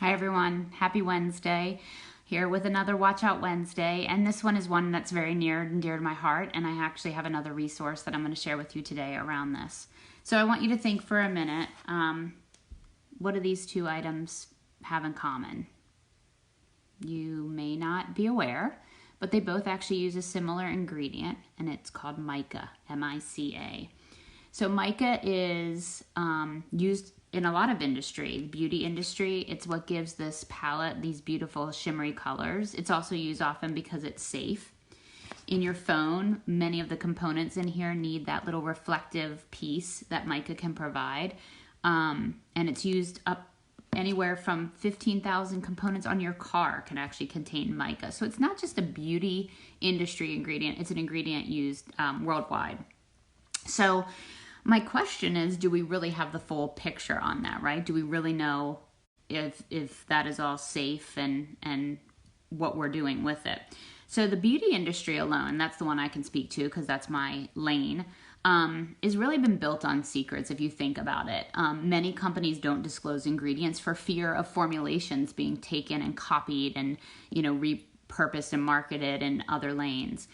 Hi everyone, happy Wednesday. Here with another Watch Out Wednesday, and this one is one that's very near and dear to my heart, and I actually have another resource that I'm going to share with you today around this. So I want you to think for a minute, what do these two items have in common? You may not be aware, but they both actually use a similar ingredient, and it's called mica, M-I-C-A. So mica is used in a lot of industry, the beauty industry. It's what gives this palette these beautiful shimmery colors. It's also used often because it's safe. In your phone, many of the components in here need that little reflective piece that mica can provide. And it's used up anywhere from 15,000 components on your car can actually contain mica. So it's not just a beauty industry ingredient, it's an ingredient used worldwide. So my question is, do we really have the full picture on that, right? Do we really know if that is all safe and what we're doing with it? So the beauty industry alone, that's the one I can speak to because that's my lane, has really been built on secrets if you think about it. Many companies don't disclose ingredients for fear of formulations being taken and copied and, repurposed and marketed in other lanes.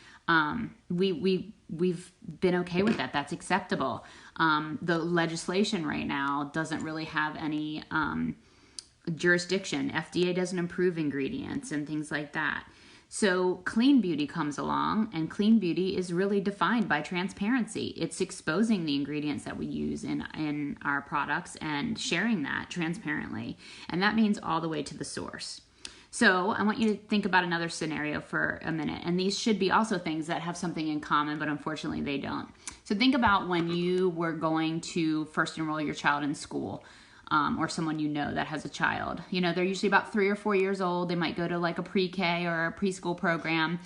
We've been okay with that. That's acceptable. The legislation right now doesn't really have any jurisdiction. FDA doesn't approve ingredients and things like that. So clean beauty comes along, and clean beauty is really defined by transparency. It's exposing the ingredients that we use in our products and sharing that transparently. And that means all the way to the source. So I want you to think about another scenario for a minute. And these should be also things that have something in common, but unfortunately they don't. So think about when you were going to first enroll your child in school, or someone that has a child. They're usually about 3 or 4 years old. They might go to like a pre-K or a preschool program.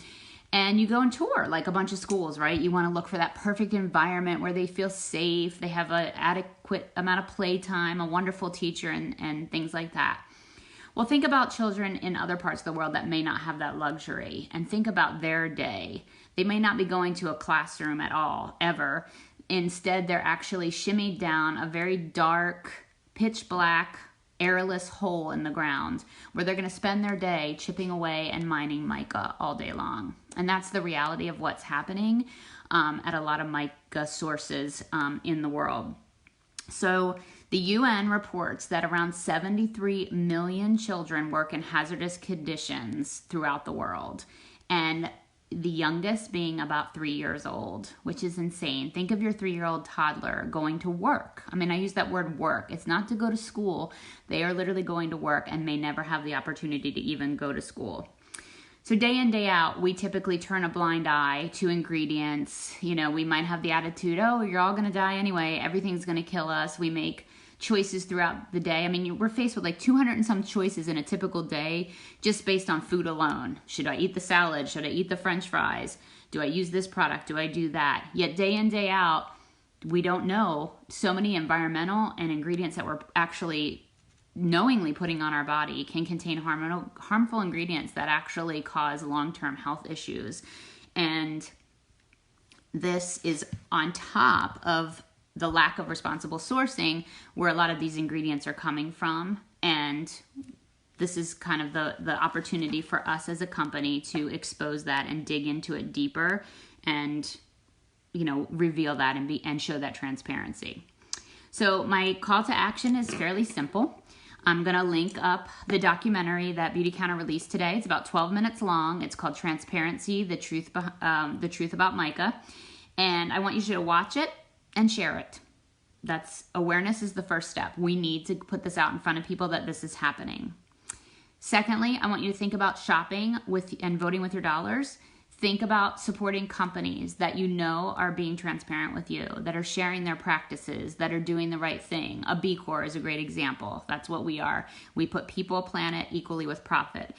And you go and tour like a bunch of schools, right? You want to look for that perfect environment where they feel safe, they have an adequate amount of playtime, a wonderful teacher, and things like that. Well, think about children in other parts of the world that may not have that luxury, and think about their day. They may not be going to a classroom at all, ever. Instead, they're actually shimmied down a very dark, pitch black, airless hole in the ground where they're going to spend their day chipping away and mining mica all day long. And that's the reality of what's happening at a lot of mica sources in the world. So the UN reports that around 73 million children work in hazardous conditions throughout the world, and the youngest being about 3 years old, which is insane. Think of your 3-year-old toddler going to work. I mean, I use that word work. It's not to go to school. They are literally going to work and may never have the opportunity to even go to school. So day in, day out, we typically turn a blind eye to ingredients. We might have the attitude, oh, you're all going to die anyway. Everything's going to kill us. We make choices throughout the day. I mean, we're faced with like 200 and some choices in a typical day just based on food alone. Should I eat the salad? Should I eat the French fries? Do I use this product? Do I do that? Yet day in, day out, we don't know so many environmental and ingredients that we're actually knowingly putting on our body can contain harmful ingredients that actually cause long-term health issues. And this is on top of the lack of responsible sourcing where a lot of these ingredients are coming from. And this is kind of the opportunity for us as a company to expose that and dig into it deeper and, reveal that and show that transparency. So my call to action is fairly simple. I'm going to link up the documentary that Beauty Counter released today. It's about 12 minutes long. It's called Transparency, the Truth About Mica. And I want you to watch it and share it. Awareness is the first step. We need to put this out in front of people that this is happening. Secondly, I want you to think about shopping and voting with your dollars. Think about supporting companies that are being transparent with you, that are sharing their practices, that are doing the right thing. A B Corp is a great example. That's what we are. We put people, planet equally with profit.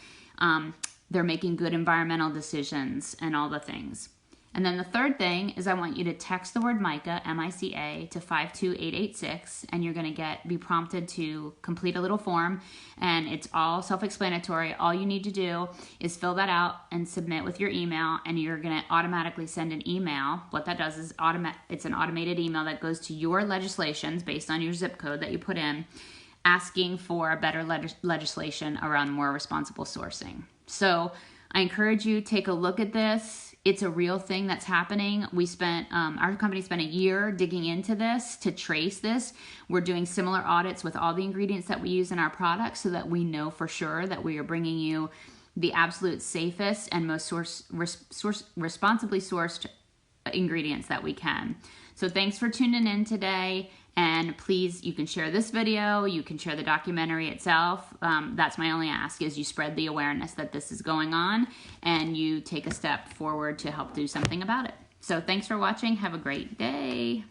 They're making good environmental decisions and all the things. And then the third thing is I want you to text the word mica, M-I-C-A, to 52886, and you're going to be prompted to complete a little form, and it's all self-explanatory. All you need to do is fill that out and submit with your email, and you're going to automatically send an email. What that does is it's an automated email that goes to your legislations based on your zip code that you put in, asking for better legislation around more responsible sourcing. So I encourage you, take a look at this. It's a real thing that's happening. We spent, our company spent a year digging into this to trace this. We're doing similar audits with all the ingredients that we use in our products so that we know for sure that we are bringing you the absolute safest and most responsibly sourced ingredients that we can. So thanks for tuning in today. And please, you can share this video, you can share the documentary itself. That's my only ask, is you spread the awareness that this is going on and you take a step forward to help do something about it. So thanks for watching. Have a great day.